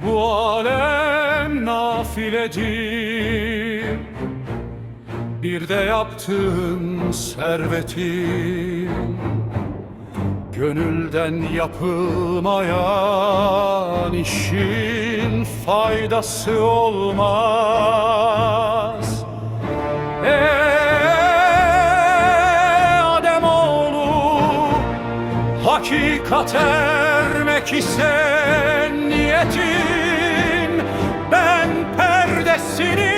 Bu alem nafiledir, bir de yaptığın servetin. Gönülden yapılmayan işin faydası olmaz. Ademoğlu, hakikat ermek ise niyetin, ben perdesini